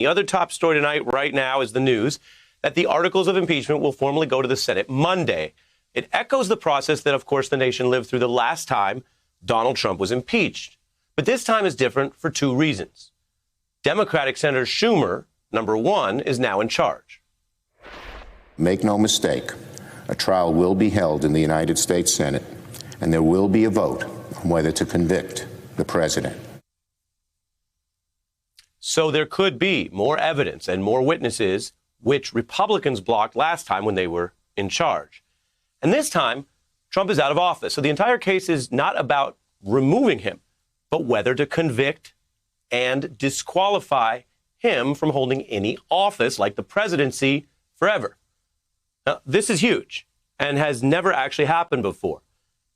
The other top story tonight right now is the news that the articles of impeachment will formally go to the Senate Monday. It echoes the process that, of course, the nation lived through the last time Donald Trump was impeached. But this time is different for two reasons. Democratic Senator Schumer, number one, is now in charge. Make no mistake, a trial will be held in the United States Senate, and there will be a vote on whether to convict the president. So there could be more evidence and more witnesses, which Republicans blocked last time when they were in charge. And this time, Trump is out of office. So the entire case is not about removing him, but whether to convict and disqualify him from holding any office like the presidency forever. Now, this is huge and has never actually happened before.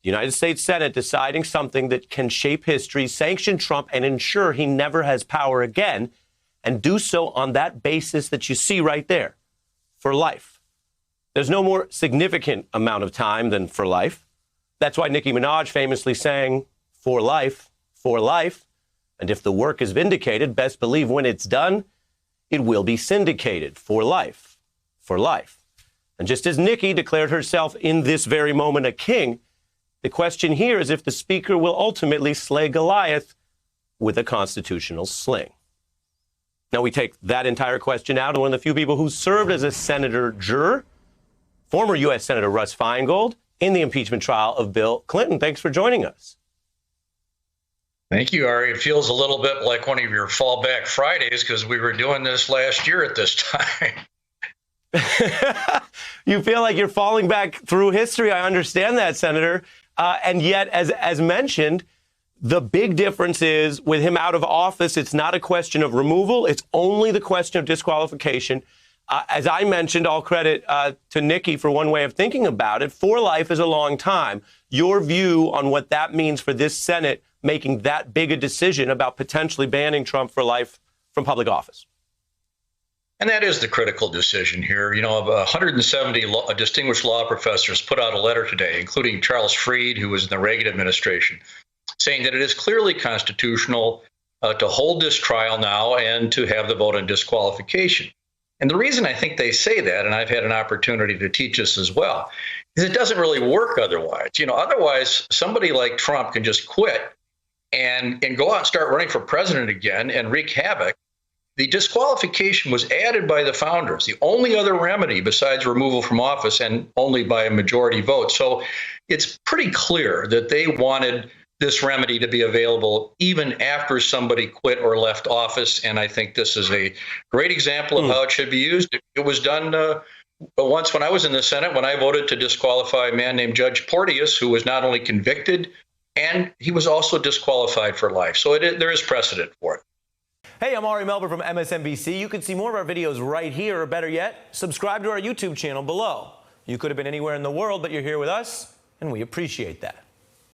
The United States Senate deciding something that can shape history, sanction Trump, and ensure he never has power again, and do so on that basis that you see right there, for life. There's no more significant amount of time than for life. That's why Nicki Minaj famously sang, for life, for life. And if the work is vindicated, best believe when it's done, it will be syndicated for life, for life. And just as Nicki declared herself in this very moment a king, the question here is if the speaker will ultimately slay Goliath with a constitutional sling. Now we take that entire question out, and one of the few people who served as a senator juror, former U.S. Senator Russ Feingold, in the impeachment trial of Bill Clinton. Thanks for joining us. Thank you, Ari. It feels a little bit like one of your fallback Fridays because we were doing this last year at this time. You feel like you're falling back through history. I understand that, Senator. And yet, as mentioned, the big difference is with him out of office, it's not a question of removal. It's only the question of disqualification. As I mentioned, all credit to Nicki for one way of thinking about it. For life is a long time. Your view on what that means for this Senate making that big a decision about potentially banning Trump for life from public office? And that is the critical decision here. You know, 170 distinguished law professors put out a letter today, including Charles Freed, who was in the Reagan administration, saying that it is clearly constitutional to hold this trial now and to have the vote on disqualification. And the reason I think they say that, and I've had an opportunity to teach this as well, is it doesn't really work otherwise. You know, otherwise, somebody like Trump can just quit and go out and start running for president again and wreak havoc. The disqualification was added by the founders, the only other remedy besides removal from office, and only by a majority vote. So it's pretty clear that they wanted this remedy to be available even after somebody quit or left office. And I think this is a great example of how it should be used. It was done once when I was in the Senate, when I voted to disqualify a man named Judge Porteous, who was not only convicted, and he was also disqualified for life. So there is precedent for it. Hey, I'm Ari Melber from MSNBC. You can see more of our videos right here, or better yet, subscribe to our YouTube channel below. You could have been anywhere in the world, but you're here with us, and we appreciate that.